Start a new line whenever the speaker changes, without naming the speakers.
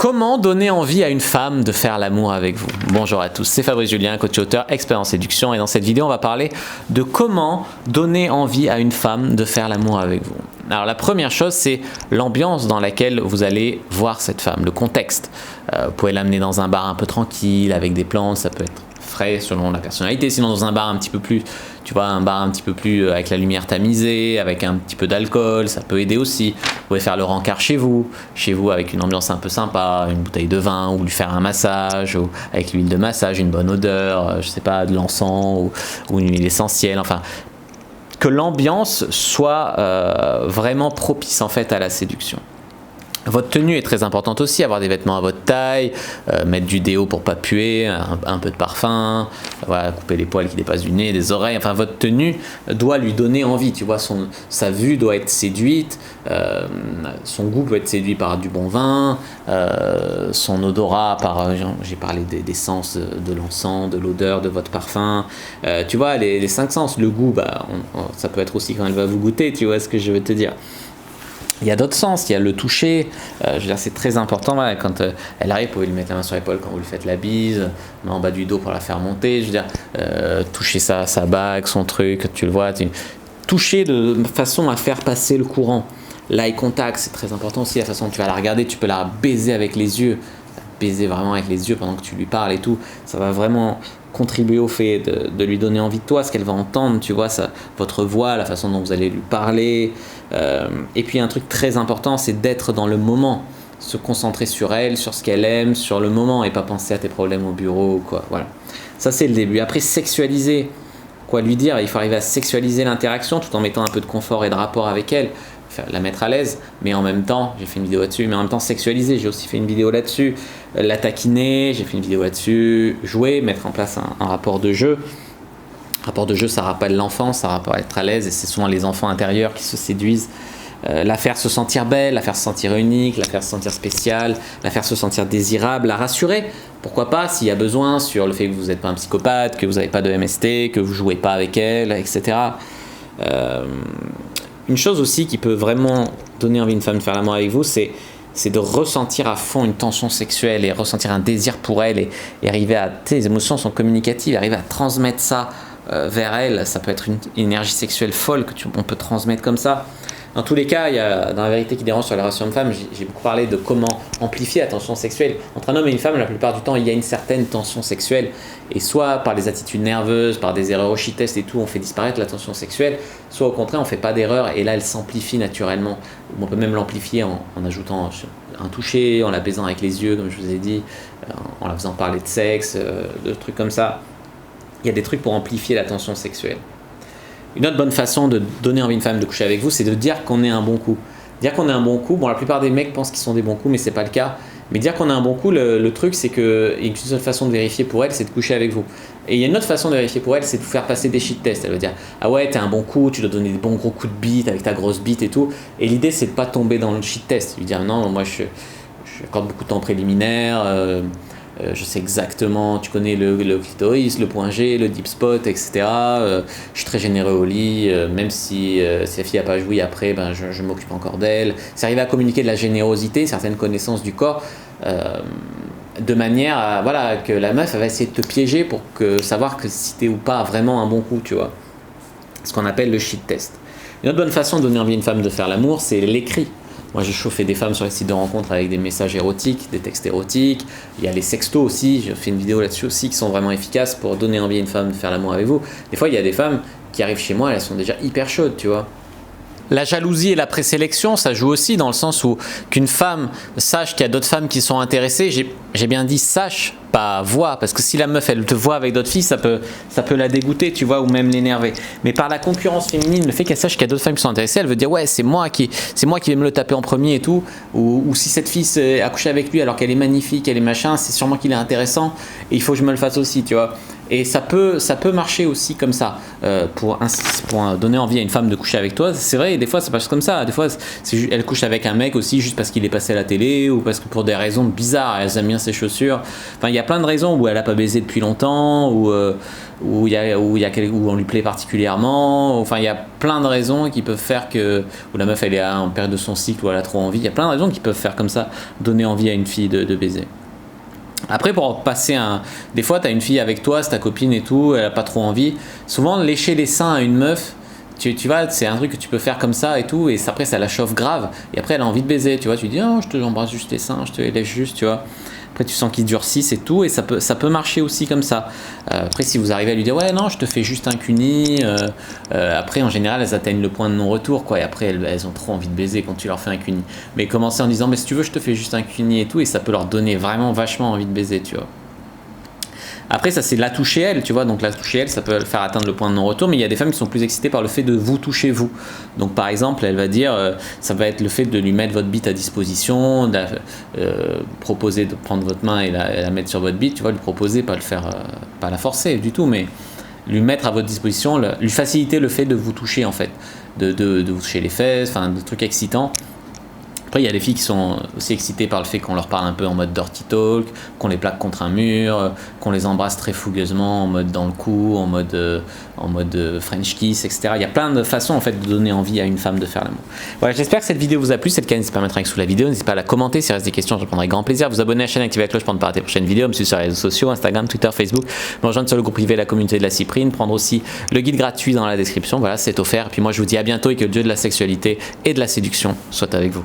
Comment donner envie à une femme de faire l'amour avec vous? Bonjour à tous, c'est Fabrice Julien, coach et auteur, expert en séduction, et dans cette vidéo on va parler de comment donner envie à une femme de faire l'amour avec vous. Alors la première chose, c'est l'ambiance dans laquelle vous allez voir cette femme, le contexte. Vous pouvez l'amener dans un bar un peu tranquille, avec des plantes, ça peut être frais selon la personnalité, sinon dans un bar un petit peu plus, tu vois, un bar un petit peu plus avec la lumière tamisée, avec un petit peu d'alcool, ça peut aider aussi. Vous pouvez faire le rencard chez vous avec une ambiance un peu sympa, une bouteille de vin, ou lui faire un massage, ou avec l'huile de massage, une bonne odeur, je sais pas, de l'encens, ou une huile essentielle, enfin, que l'ambiance soit vraiment propice en fait à la séduction. Votre tenue est très importante aussi, avoir des vêtements à votre taille, mettre du déo pour pas puer, un peu de parfum, voilà, couper les poils qui dépassent du nez, des oreilles, enfin votre tenue doit lui donner envie, tu vois, sa vue doit être séduite, son goût peut être séduit par du bon vin, son odorat par, j'ai parlé des sens, de l'encens, de l'odeur, de votre parfum, tu vois, les 5 sens, le goût, bah, ça peut être aussi quand elle va vous goûter, tu vois ce que je veux te dire. Il y a d'autres sens, il y a le toucher, je veux dire, c'est très important, voilà, quand elle arrive, vous pouvez lui mettre la main sur l'épaule quand vous lui faites la bise, main en bas du dos pour la faire monter, je veux dire, toucher sa bague, son truc, tu le vois, toucher de façon à faire passer le courant. L'eye contact, c'est très important aussi, la façon dont tu vas la regarder, tu peux la baiser avec les yeux, baiser vraiment avec les yeux pendant que tu lui parles et tout, ça va vraiment contribuer au fait de lui donner envie de toi, ce qu'elle va entendre, tu vois, votre voix, la façon dont vous allez lui parler. Et puis un truc très important, c'est d'être dans le moment, se concentrer sur elle, sur ce qu'elle aime, sur le moment, et pas penser à tes problèmes au bureau, quoi. Voilà. Ça c'est le début. Après, sexualiser, quoi lui dire, il faut arriver à sexualiser l'interaction tout en mettant un peu de confort et de rapport avec elle, la mettre à l'aise, mais en même temps, j'ai fait une vidéo là-dessus, mais en même temps sexualiser, j'ai aussi fait une vidéo là-dessus, la taquiner, j'ai fait une vidéo là-dessus, jouer, mettre en place un rapport de jeu. Rapport de jeu, ça rappelle l'enfance, ça rappelle être à l'aise, et c'est souvent les enfants intérieurs qui se séduisent. La faire se sentir belle, la faire se sentir unique, la faire se sentir spéciale, la faire se sentir désirable, la rassurer. Pourquoi pas, s'il y a besoin, sur le fait que vous n'êtes pas un psychopathe, que vous n'avez pas de MST, que vous ne jouez pas avec elle, etc. Une chose aussi qui peut vraiment donner envie à une femme de faire l'amour avec vous, c'est de ressentir à fond une tension sexuelle et ressentir un désir pour elle et arriver à... Les émotions sont communicatives, arriver à transmettre ça vers elle, ça peut être une énergie sexuelle folle qu'on peut transmettre comme ça. Dans tous les cas, il y a, dans la vérité qui dérange sur les relations hommes-femmes, j'ai beaucoup parlé de comment amplifier la tension sexuelle. Entre un homme et une femme, la plupart du temps, il y a une certaine tension sexuelle. Et soit par les attitudes nerveuses, par des erreurs au shit-test et tout, on fait disparaître la tension sexuelle, soit au contraire, on ne fait pas d'erreur et là, elle s'amplifie naturellement. On peut même l'amplifier en ajoutant un toucher, en la baisant avec les yeux, comme je vous ai dit, en la faisant parler de sexe, de trucs comme ça. Il y a des trucs pour amplifier la tension sexuelle. Une autre bonne façon de donner envie à une femme de coucher avec vous, c'est de dire qu'on est un bon coup. Dire qu'on est un bon coup, bon, la plupart des mecs pensent qu'ils sont des bons coups, mais c'est pas le cas. Mais dire qu'on est un bon coup, le truc, c'est que une seule façon de vérifier pour elle, c'est de coucher avec vous. Et il y a une autre façon de vérifier pour elle, c'est de vous faire passer des shit tests. Elle veut dire, ah ouais, t'es un bon coup, tu dois donner des bons gros coups de bite avec ta grosse bite et tout. Et l'idée, c'est de pas tomber dans le shit test. Lui dire, non, moi, je accorde beaucoup de temps préliminaire. Je sais exactement, tu connais le clitoris, le point G, le deep spot, etc. Je suis très généreux au lit, même si la fille n'a pas joui après, ben je m'occupe encore d'elle. C'est arriver à communiquer de la générosité, certaines connaissances du corps, de manière à, voilà, que la meuf elle va essayer de te piéger pour savoir que si t'es ou pas vraiment un bon coup, tu vois. Ce qu'on appelle le shit test. Une autre bonne façon de donner envie à une femme de faire l'amour, c'est l'écrit. Moi, j'ai chauffé des femmes sur les sites de rencontres avec des messages érotiques, des textes érotiques. Il y a les sextos aussi, j'ai fait une vidéo là-dessus aussi, qui sont vraiment efficaces pour donner envie à une femme de faire l'amour avec vous. Des fois, il y a des femmes qui arrivent chez moi, elles sont déjà hyper chaudes, tu vois. La jalousie et la présélection, ça joue aussi dans le sens où qu'une femme sache qu'il y a d'autres femmes qui sont intéressées. J'ai bien dit sache, pas voit, parce que si la meuf elle te voit avec d'autres filles, ça peut la dégoûter, tu vois, ou même l'énerver. Mais par la concurrence féminine, le fait qu'elle sache qu'il y a d'autres femmes qui sont intéressées, elle veut dire ouais, c'est moi qui vais me le taper en premier et tout. Ou si cette fille a couché avec lui alors qu'elle est magnifique, elle est machin, c'est sûrement qu'il est intéressant et il faut que je me le fasse aussi, tu vois. Et ça peut marcher aussi comme ça, pour donner envie à une femme de coucher avec toi. C'est vrai, des fois ça passe comme ça. Des fois, elle couche avec un mec aussi juste parce qu'il est passé à la télé ou parce que pour des raisons bizarres, elle aime bien ses chaussures. Enfin, il y a plein de raisons où elle a pas baisé depuis longtemps, où on lui plaît particulièrement. Enfin, il y a plein de raisons qui peuvent faire que, où la meuf elle est en période de son cycle ou elle a trop envie. Il y a plein de raisons qui peuvent faire comme ça, donner envie à une fille de baiser. Après, pour passer des fois, tu as une fille avec toi, c'est ta copine et tout, elle a pas trop envie. Souvent, lécher les seins à une meuf, tu vois, c'est un truc que tu peux faire comme ça et tout, et après, ça la chauffe grave. Et après, elle a envie de baiser, tu vois. Tu dis, oh, j'embrasse juste tes seins, je te les lèche juste, tu vois. Après, tu sens qu'ils durcissent et tout, et ça peut marcher aussi comme ça. Après, si vous arrivez à lui dire, ouais, non, je te fais juste un cuni, après, en général, elles atteignent le point de non-retour, quoi, et après, elles ont trop envie de baiser quand tu leur fais un cuni. Mais commencer en disant, mais si tu veux, je te fais juste un cuni et tout, et ça peut leur donner vraiment vachement envie de baiser, tu vois. Après, ça, c'est la toucher elle, tu vois. Donc, la toucher elle, ça peut faire atteindre le point de non-retour. Mais il y a des femmes qui sont plus excitées par le fait de vous toucher vous. Donc, par exemple, elle va dire, ça va être le fait de lui mettre votre bite à disposition, proposer de prendre votre main et la mettre sur votre bite, tu vois, lui proposer, pas la forcer du tout, mais lui mettre à votre disposition, lui faciliter le fait de vous toucher, en fait, de vous toucher les fesses, enfin, de trucs excitants. Après, il y a des filles qui sont aussi excitées par le fait qu'on leur parle un peu en mode dirty talk, qu'on les plaque contre un mur, qu'on les embrasse très fougueusement, en mode dans le cou, en mode French kiss, etc. Il y a plein de façons en fait de donner envie à une femme de faire l'amour. Voilà, j'espère que cette vidéo vous a plu. C'est le cas, n'hésitez pas à mettre un like sous la vidéo, n'hésitez pas à la commenter. S'il reste des questions, je répondrai avec grand plaisir. Vous abonner à la chaîne, activer la cloche pour ne pas rater les prochaines vidéos. Me suivre sur les réseaux sociaux, Instagram, Twitter, Facebook. Me rejoindre sur le groupe privé, la communauté de la Cyprine. Prendre aussi le guide gratuit dans la description. Voilà, c'est offert. Et puis moi, je vous dis à bientôt et que le dieu de la sexualité et de la séduction soit avec vous.